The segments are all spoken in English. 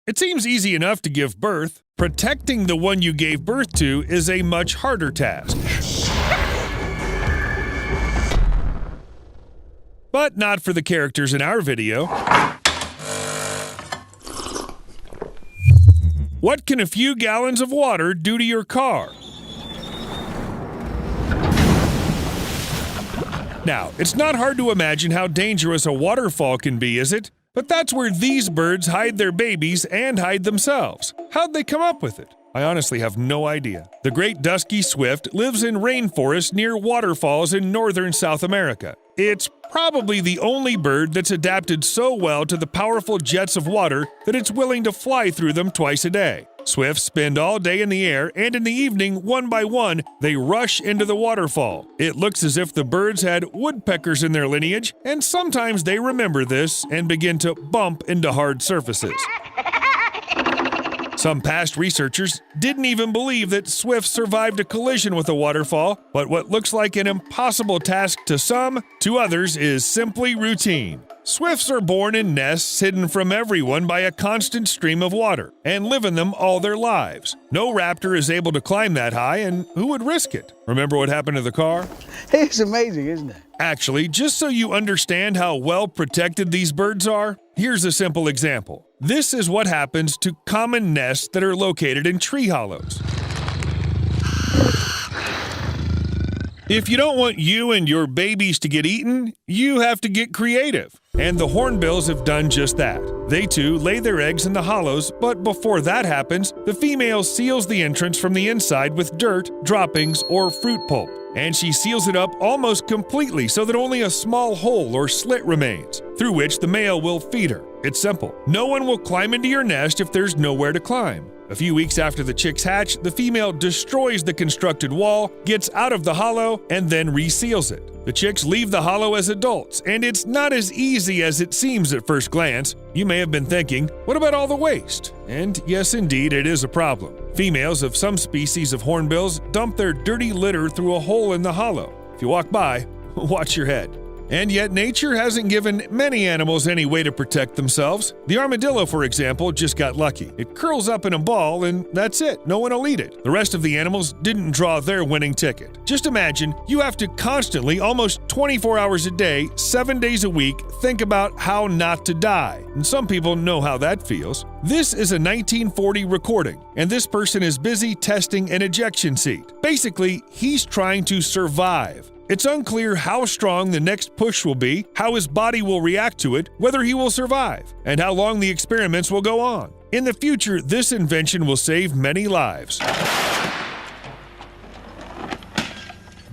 It seems easy enough to give birth. Protecting the one you gave birth to is a much harder task. But not for the characters in our video. What can a few gallons of water do to your car? Now, it's not hard to imagine how dangerous a waterfall can be, is it? But that's where these birds hide their babies and hide themselves. How'd they come up with it? I honestly have no idea. The great dusky swift lives in rainforests near waterfalls in northern South America. It's probably the only bird that's adapted so well to the powerful jets of water that it's willing to fly through them twice a day. Swifts spend all day in the air, and in the evening, one by one, they rush into the waterfall. It looks as if the birds had woodpeckers in their lineage, and sometimes they remember this and begin to bump into hard surfaces. Some past researchers didn't even believe that swifts survived a collision with a waterfall, but what looks like an impossible task to some, to others is simply routine. Swifts are born in nests hidden from everyone by a constant stream of water, and live in them all their lives. No raptor is able to climb that high, and who would risk it? Remember what happened to the car? It's amazing, isn't it? Actually, just so you understand how well protected these birds are, here's a simple example. This is what happens to common nests that are located in tree hollows. If you don't want you and your babies to get eaten, you have to get creative. And the hornbills have done just that. They too lay their eggs in the hollows, but before that happens, the female seals the entrance from the inside with dirt, droppings, or fruit pulp. And she seals it up almost completely so that only a small hole or slit remains, through which the male will feed her. It's simple. No one will climb into your nest if there's nowhere to climb. A few weeks after the chicks hatch, the female destroys the constructed wall, gets out of the hollow, and then reseals it. The chicks leave the hollow as adults, and it's not as easy as it seems at first glance. You may have been thinking, what about all the waste? And yes, indeed, it is a problem. Females of some species of hornbills dump their dirty litter through a hole in the hollow. If you walk by, watch your head. And yet nature hasn't given many animals any way to protect themselves. The armadillo, for example, just got lucky. It curls up in a ball and that's it. No one will eat it. The rest of the animals didn't draw their winning ticket. Just imagine you have to constantly, almost 24 hours a day, 7 days a week, think about how not to die. And some people know how that feels. This is a 1940 recording, and this person is busy testing an ejection seat. Basically, he's trying to survive. It's unclear how strong the next push will be, how his body will react to it, whether he will survive, and how long the experiments will go on. In the future, this invention will save many lives.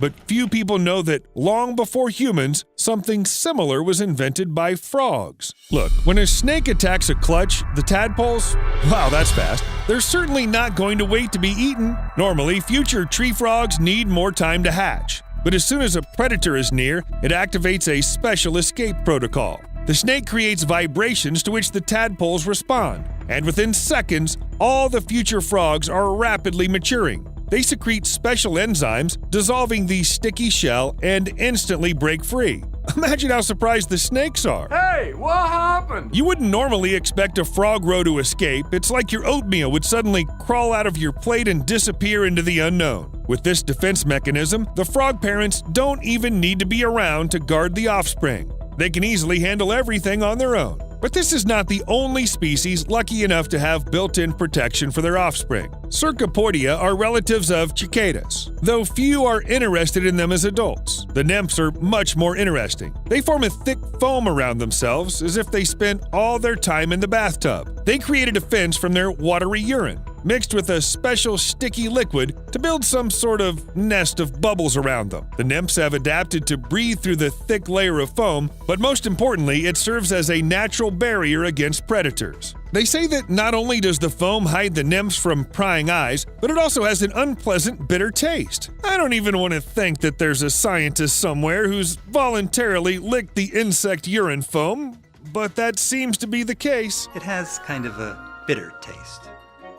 But few people know that long before humans, something similar was invented by frogs. Look, when a snake attacks a clutch, the tadpoles, wow, that's fast, they're certainly not going to wait to be eaten. Normally, future tree frogs need more time to hatch. But as soon as a predator is near, it activates a special escape protocol. The snake creates vibrations to which the tadpoles respond, and within seconds, all the future frogs are rapidly maturing. They secrete special enzymes, dissolving the sticky shell, and instantly break free. Imagine how surprised the snakes are. Hey, what happened? You wouldn't normally expect a frog roe to escape. It's like your oatmeal would suddenly crawl out of your plate and disappear into the unknown. With this defense mechanism, the frog parents don't even need to be around to guard the offspring. They can easily handle everything on their own. But this is not the only species lucky enough to have built-in protection for their offspring. Cercopodia are relatives of cicadas, though few are interested in them as adults. The nymphs are much more interesting. They form a thick foam around themselves as if they spent all their time in the bathtub. They create a defense from their watery urine, mixed with a special sticky liquid to build some sort of nest of bubbles around them. The nymphs have adapted to breathe through the thick layer of foam, but most importantly, it serves as a natural barrier against predators. They say that not only does the foam hide the nymphs from prying eyes, but it also has an unpleasant, bitter taste. I don't even want to think that there's a scientist somewhere who's voluntarily licked the insect urine foam, but that seems to be the case. It has kind of a bitter taste.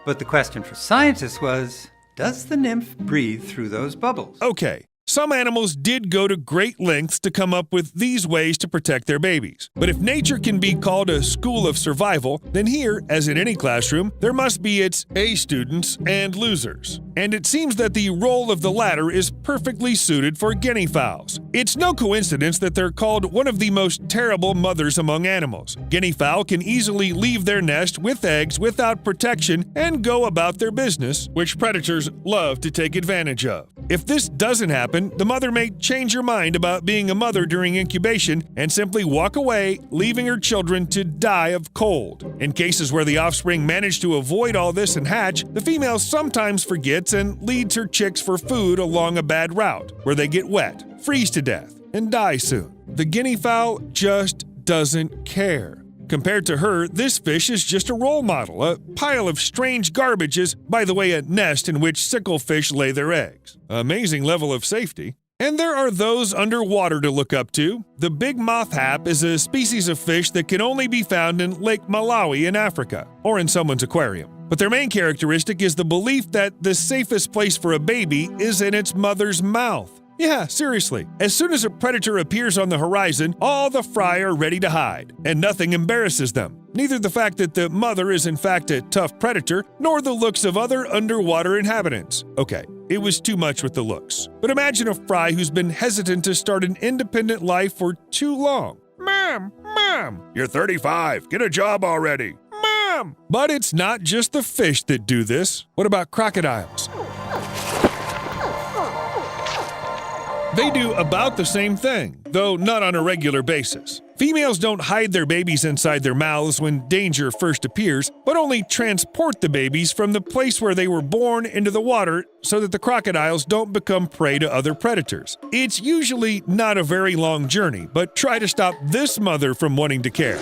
But the question for scientists was, does the nymph breathe through those bubbles? Okay, some animals did go to great lengths to come up with these ways to protect their babies. But if nature can be called a school of survival, then here, as in any classroom, there must be its A students and losers. And it seems that the role of the latter is perfectly suited for guinea fowls. It's no coincidence that they're called one of the most terrible mothers among animals. Guinea fowl can easily leave their nest with eggs without protection and go about their business, which predators love to take advantage of. If this doesn't happen, the mother may change her mind about being a mother during incubation and simply walk away, leaving her children to die of cold. In cases where the offspring manage to avoid all this and hatch, the female sometimes forgets and leads her chicks for food along a bad route, where they get wet, freeze to death, and die soon. The guinea fowl just doesn't care. Compared to her, this fish is just a role model, a pile of strange garbage is, by the way, a nest in which sicklefish lay their eggs. Amazing level of safety. And there are those underwater to look up to. The big moth hap is a species of fish that can only be found in Lake Malawi in Africa, or in someone's aquarium. But their main characteristic is the belief that the safest place for a baby is in its mother's mouth. Yeah, seriously. As soon as a predator appears on the horizon, all the fry are ready to hide, and nothing embarrasses them. Neither the fact that the mother is in fact a tough predator, nor the looks of other underwater inhabitants. Okay, it was too much with the looks. But imagine a fry who's been hesitant to start an independent life for too long. Mom, you're 35, get a job already. Mom! But it's not just the fish that do this. What about crocodiles? They do about the same thing, though not on a regular basis. Females don't hide their babies inside their mouths when danger first appears, but only transport the babies from the place where they were born into the water so that the crocodiles don't become prey to other predators. It's usually not a very long journey, but try to stop this mother from wanting to care.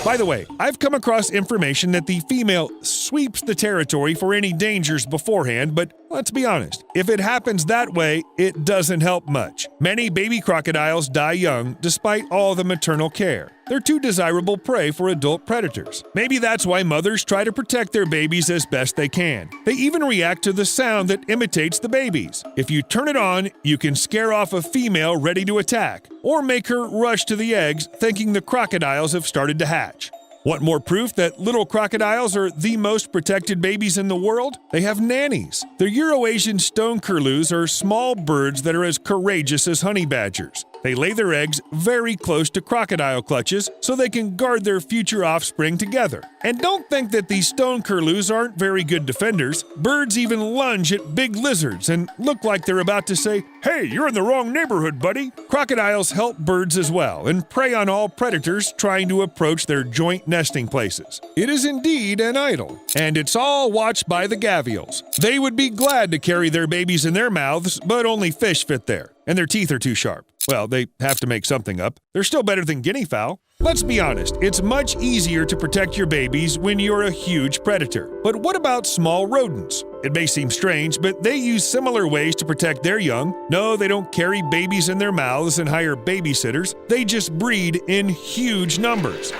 By the way, I've come across information that the female sweeps the territory for any dangers beforehand, but let's be honest, if it happens that way, it doesn't help much. Many baby crocodiles die young despite all the maternal care. They're too desirable prey for adult predators. Maybe that's why mothers try to protect their babies as best they can. They even react to the sound that imitates the babies. If you turn it on, you can scare off a female ready to attack, or make her rush to the eggs thinking the crocodiles have started to hatch. Want more proof that little crocodiles are the most protected babies in the world? They have nannies. The Eurasian stone curlews are small birds that are as courageous as honey badgers. They lay their eggs very close to crocodile clutches so they can guard their future offspring together. And don't think that these stone curlews aren't very good defenders. Birds even lunge at big lizards and look like they're about to say, "Hey, you're in the wrong neighborhood, buddy." Crocodiles help birds as well and prey on all predators trying to approach their joint nesting places. It is indeed an idol, and it's all watched by the gavials. They would be glad to carry their babies in their mouths, but only fish fit there, and their teeth are too sharp. Well, they have to make something up. They're still better than guinea fowl. Let's be honest, it's much easier to protect your babies when you're a huge predator. But what about small rodents? It may seem strange, but they use similar ways to protect their young. No, they don't carry babies in their mouths and hire babysitters. They just breed in huge numbers.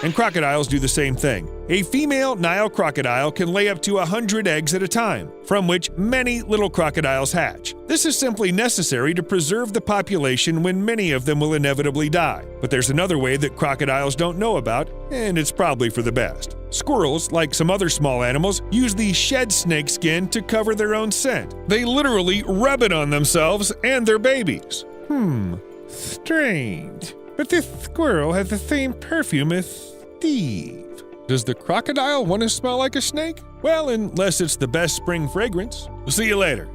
And crocodiles do the same thing. A female Nile crocodile can lay up to 100 eggs at a time, from which many little crocodiles hatch. This is simply necessary to preserve the population when many of them will inevitably die. But there's another way that crocodiles don't know about, and it's probably for the best. Squirrels, like some other small animals, use the shed snake skin to cover their own scent. They literally rub it on themselves and their babies. Strange. But this squirrel has the same perfume as Steve. Does the crocodile want to smell like a snake? Well, unless it's the best spring fragrance. We'll see you later.